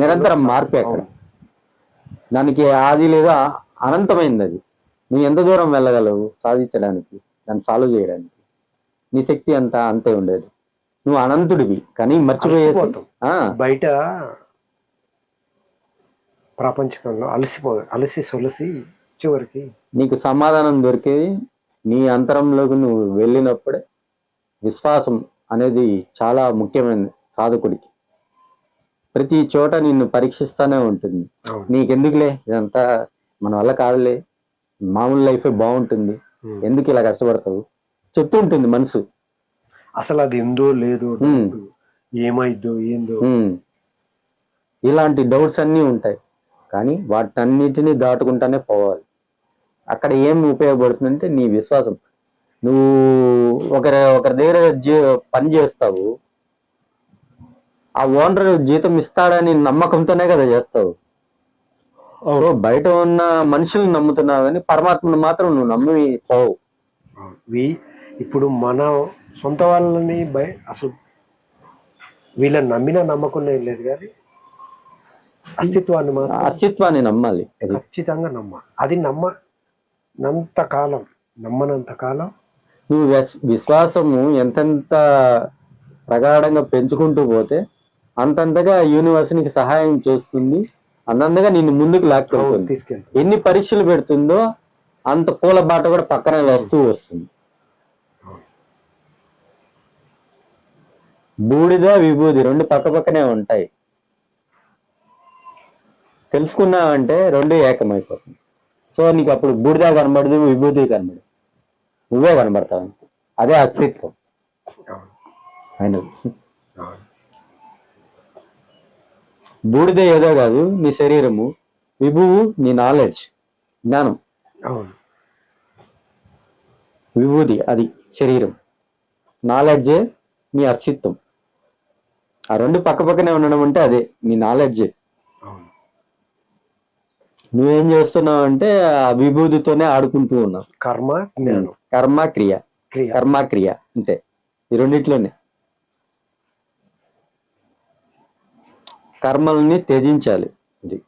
నిరంతరం మార్పే అక్కడ. దానికి ఆది లేదా అనంతమైంది అది. నువ్వు ఎంత దూరం వెళ్ళగలవు సాధించడానికి, దాన్ని సాల్వ్ చేయడానికి? నీ శక్తి అంతే ఉండేది. నువ్వు అనంతుడివి, కానీ మర్చిపోయేది. బయట ప్రపంచంలో అలసి సొలసి చివరికి నీకు సమాధానం దొరికేది నీ అంతరంలోకి నువ్వు వెళ్ళినప్పుడే. విశ్వాసం అనేది చాలా ముఖ్యమైనది సాధకుడికి. ప్రతి చోట నిన్ను పరీక్షిస్తానే ఉంటుంది. నీకెందుకులే ఇదంతా, మన వల్ల కాదులే, మామూలు లైఫే బాగుంటుంది, ఎందుకు ఇలా కష్టపడతావు చెప్తూ ఉంటుంది మనసు. అసలు అది ఎందో లేదో, ఏమైందో ఏందో, ఇలాంటి డౌట్స్ అన్నీ ఉంటాయి. కానీ వాటన్నిటిని దాటుకుంటానే పోవాలి. అక్కడ ఏం ఉపయోగపడుతుందంటే నీ విశ్వాసం. నువ్వు ఒకరి దగ్గర పని చేస్తావు, ఆ ఓనర్ జీతం ఇస్తాడని నమ్మకంతోనే కదా చేస్తావు. బయట ఉన్న మనుషుల్ని నమ్ముతున్నావు కానీ పరమాత్మను మాత్రం నువ్వు నమ్మి పోవు. ఇప్పుడు మన సొంత వాళ్ళని అసలు వీళ్ళని నమ్మినా నమ్మకుండా ఏం లేదు, కానీ అస్తిత్వాన్ని నమ్మాలి, ఖచ్చితంగా నమ్మాలి. అది నమ్మనంత కాలం నువ్వు విశ్వాసము ఎంతెంత ప్రగాఢంగా పెంచుకుంటూ పోతే అంతంతగా యూనివర్స్ నీకు సహాయం చేస్తుంది. అన్నందుగా నిన్ను ముందుకు లాక్కెళ్తుంది. తీసుకెళ్తా. ఎన్ని పరీక్షలు పెడుతుందో అంత పూల బాట కూడా పక్కన వస్తుంది. బూడిద విభూది రెండు పక్క పక్కనే ఉంటాయి. తెలుసుకున్నావంటే రెండు ఏకమైపోతుంది. సో నీకు అప్పుడు బూడిద కనబడదు, విభూతి కనబడదు, నువ్వే కనబడతావు. అదే అస్తిత్వం ఆయన. బూడిద ఏదో కాదు నీ శరీరము, విభువు నీ నాలెడ్జ్, జ్ఞానం. అవును. విభూది అది శరీరం, నాలెడ్జే నీ అస్తిత్వం. ఆ రెండు పక్క పక్కనే ఉండడం అంటే అదే నీ నాలెడ్జే. నువ్వేం చేస్తున్నావు అంటే ఆ విభూతితోనే ఆడుకుంటూ ఉన్నావు. కర్మ జ్ఞానం, కర్మ క్రియ, క్రియ. కర్మ క్రియ అంతే, ఈ రెండిట్లోనే. కర్మల్ని త్యజించాలి. ఇది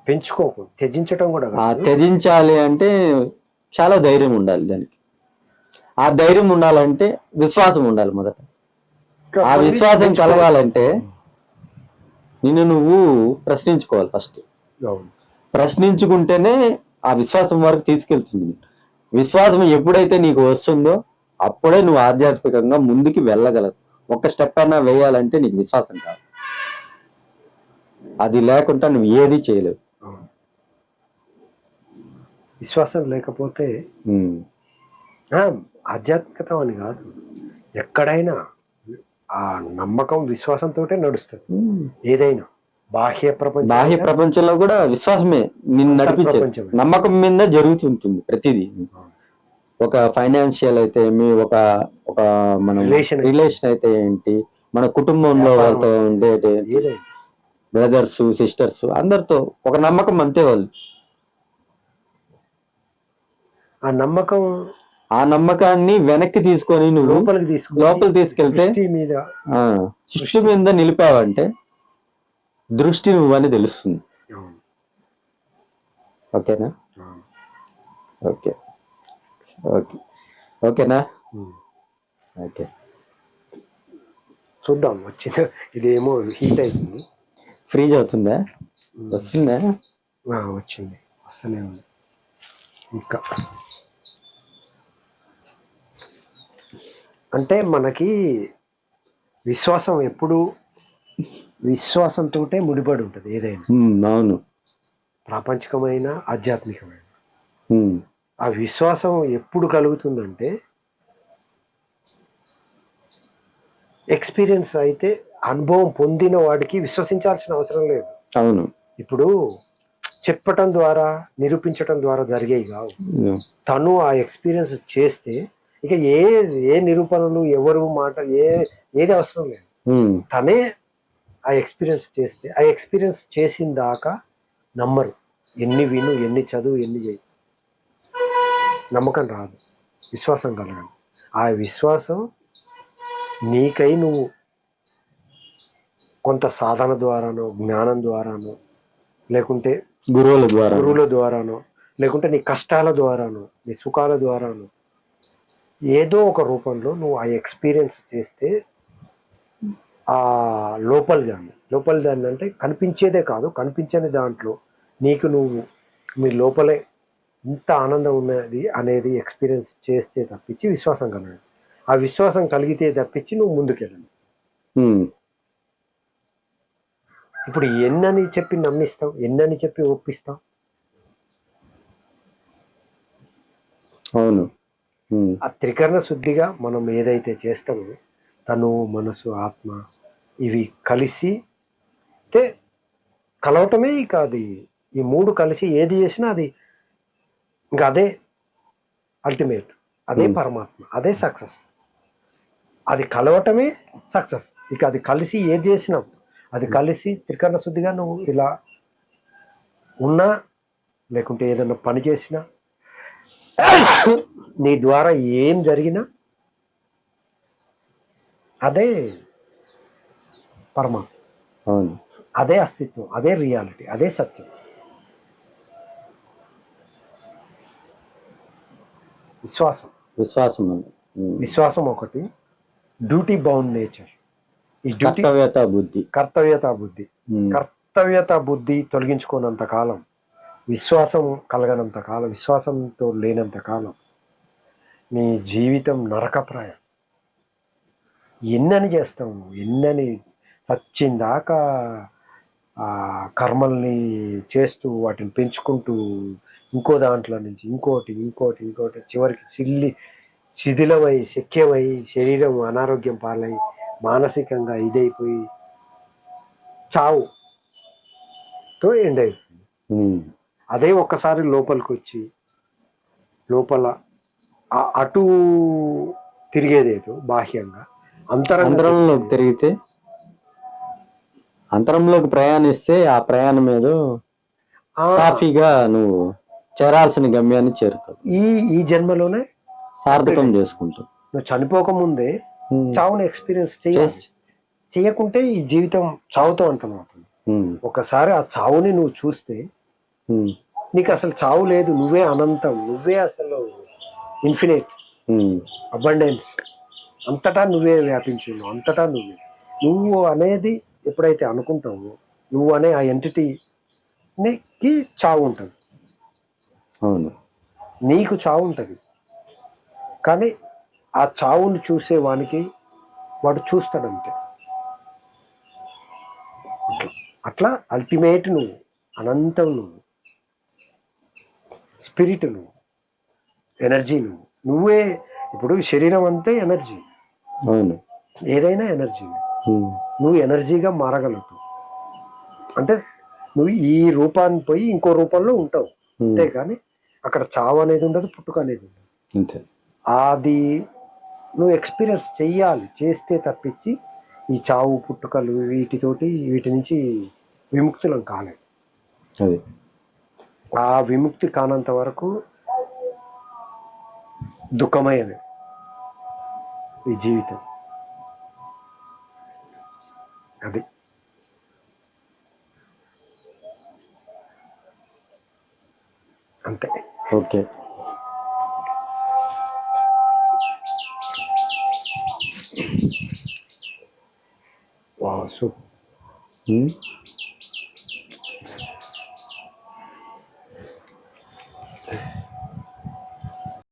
పెంచుకోకు, త్యజించటం కూడా ఆ కాదు. త్యజించాలి అంటే చాలా ధైర్యం ఉండాలి దానికి. ఆ ధైర్యం ఉండాలంటే విశ్వాసం ఉండాలి మొదట. ఆ విశ్వాసం కలగాలంటే నిన్ను నువ్వు ప్రశ్నించుకోవాలి ఫస్ట్. అవును. ప్రశ్నించుకుంటేనే ఆ విశ్వాసం వరకు తీసుకెళ్తుంది. విశ్వాసం ఎప్పుడైతే నీకు వస్తుందో అప్పుడే నువ్వు ఆధ్యాత్మికంగా ముందుకు వెళ్ళగలవు. ఒక స్టెప్ అయినా వేయాలంటే నీకు విశ్వాసం కావాలి. అది లేకుండా నువ్వు ఏది చేయలేవు. అవును. విశ్వాసం లేకపోతే ఆధ్యాత్మికత అని కాదు, ఎక్కడైనా ఆ నమ్మకం విశ్వాసంతో నడుస్తుంది. ఏదైనా బాహ్య ప్రపంచంలో కూడా విశ్వాసమే నిన్ను నడిపించే, నమ్మకం మీద జరుగుతుంటుంది ప్రతిదీ. ఒక ఫైనాన్షియల్ అయితే ఒక ఒక మన రిలేషన్ అయితే ఏంటి, మన కుటుంబంలో వాళ్ళతో ఉండేది, బ్రదర్స్ సిస్టర్స్ అందరితో ఒక నమ్మకం అంతే. వాళ్ళు ఆ నమ్మకాన్ని వెనక్కి తీసుకొని నువ్వు లోపలికి తీసుకెళ్తే సృష్టి మీద నిలిపావంటే దృష్టి నువ్వు అని తెలుస్తుంది. ఓకేనా? ఓకే ఓకే ఓకేనా? ఓకే, చూద్దాం. వచ్చింది ఇదేమో హీట్ అవుతుంది. ఫ్రీజ్ అవుతుందా? వచ్చిందా? వచ్చింది, వస్తూనే ఉంది. ఇంకా అంటే మనకి విశ్వాసం ఎప్పుడు విశ్వాసంతో ముడిపడి ఉంటుంది ఏదైనా. అవును. ప్రాపంచికమైన ఆధ్యాత్మికమైన ఆ విశ్వాసం ఎప్పుడు కలుగుతుందంటే ఎక్స్పీరియన్స్ అయితే, అనుభవం పొందిన వాడికి విశ్వసించాల్సిన అవసరం లేదు. అవును. ఇప్పుడు చెప్పటం ద్వారా నిరూపించటం ద్వారా జరిగేవి కావు. తను ఆ ఎక్స్పీరియన్స్ చేస్తే ఇక ఏ నిరూపణలు ఎవరు మాట ఏది అవసరం లేదు. తనే ఆ ఎక్స్పీరియన్స్ చేస్తే, ఆ ఎక్స్పీరియన్స్ చేసిన దాకా నమ్మరు. ఎన్ని విను, ఎన్ని చదువు, ఎన్ని చేయి, నమ్మకం రాదు. విశ్వాసం కలగాలి. ఆ విశ్వాసం నీకై నువ్వు కొంత సాధన ద్వారానో, జ్ఞానం ద్వారానో, లేకుంటే గురువుల ద్వారానో, లేకుంటే నీ కష్టాల ద్వారానో, నీ సుఖాల ద్వారానో, ఏదో ఒక రూపంలో నువ్వు ఆ ఎక్స్పీరియన్స్ చేస్తే ఆ లోపల దాన్ని అంటే కనిపించేదే కాదు, కనిపించని దాంట్లో నీకు నువ్వు మీ లోపలే ఇంత ఆనందం ఉన్నది అనేది ఎక్స్పీరియన్స్ చేస్తే తప్పించి విశ్వాసం కలగదు. ఆ విశ్వాసం కలిగితే తప్పించి నువ్వు ముందుకెళ్ళను. ఇప్పుడు ఎన్నని చెప్పి నమ్మిస్తావు, ఎన్నని చెప్పి ఒప్పిస్తావు? అవును. ఆ త్రికరణ శుద్ధిగా మనం ఏదైతే చేస్తామో, తను, మనసు, ఆత్మ ఇవి కలిసి కలవటమే. ఇక అది ఈ మూడు కలిసి ఏది చేసినా అది ఇంకా అదే అల్టిమేట్, అదే పరమాత్మ, అదే సక్సెస్. అది కలవటమే సక్సెస్. ఇక అది కలిసి ఏది చేసినా, అది కలిసి త్రికరణ శుద్ధిగా నువ్వు ఇలా ఉన్నా, లేకుంటే ఏదైనా పని చేసినా, నీ ద్వారా ఏం జరిగినా అదే పరమాత్మ, అదే అస్తిత్వం, అదే రియాలిటీ, అదే సత్యం. విశ్వాసం ఒకటి, డ్యూటీ బౌండ్ నేచర్. ఈ కర్తవ్యతా బుద్ధి కర్తవ్యత బుద్ధి తొలగించుకోనంత కాలం, విశ్వాసం కలగనంత కాలం, విశ్వాసంతో లేనంత కాలం నీ జీవితం నరకప్రాయం. ఎన్నని చేస్తావు, ఎన్నని చచ్చిందాకా ఆ కర్మల్ని చేస్తూ వాటిని పెంచుకుంటూ ఇంకో దాంట్లో నుంచి ఇంకోటి ఇంకోటి ఇంకోటి చివరికి శిథిలమై శక్యమై శరీరం అనారోగ్యం పాలై మానసికంగా ఇదైపోయి చావుతో ఎండ్ అయిపోయింది. అదే ఒక్కసారి లోపలికి వచ్చి లోపల అటు తిరిగేదేదో బాహ్యంగా అంతరంలోకి తిరిగితే, అంతరంలోకి ప్రయాణిస్తే ఆ ప్రయాణం ఏదో సాఫీగా నువ్వు చేరాల్సిన గమ్యాన్ని చేరుతావు. ఈ జన్మలోనే సార్థకం చేసుకుంటావు. నువ్వు చనిపోకముందే చావుని ఎక్స్పీరియన్స్ చేయకుంటే ఈ జీవితం చావుతో అంతమవుతుంది. ఒకసారి ఆ చావుని నువ్వు చూస్తే నీకు అసలు చావు లేదు, నువ్వే అనంతం, నువ్వే అసలు ఇన్ఫినిట్ అబండెన్స్, అంతటా నువ్వే వ్యాపించున్నావు, అంతటా నువ్వు అనేది ఎప్పుడైతే అనుకుంటావో నువ్వు అనే ఆ ఎంటిటీకి చావు ఉంటుంది. అవును, నీకు చావు ఉంటుంది, కానీ ఆ చావును చూసే వానికి వాడు చూస్తాడంతే. అట్లా అల్టిమేట్ నువ్వు, అనంతం నువ్వు, స్పిరిట్ నువ్వు, ఎనర్జీ నువ్వే. ఇప్పుడు శరీరం అంతే ఎనర్జీ, అవును, ఏదైనా ఎనర్జీ. నువ్వు ఎనర్జీగా మారగలుగుతావు అంటే నువ్వు ఈ రూపాన్ని పోయి ఇంకో రూపంలో ఉంటావు అంతే, కానీ అక్కడ చావు అనేది ఉండదు, పుట్టుక అనేది ఉండదు. అది నువ్వు ఎక్స్పీరియన్స్ చెయ్యాలి, చేస్తే తప్పించి ఈ చావు పుట్టుకలు వీటి నుంచి విముక్తులం కాలేదు. ఆ విముక్తి కానంత వరకు దుఃఖమయ్యేది ఈ జీవితం. అది అంతే. ఓకే. వాసు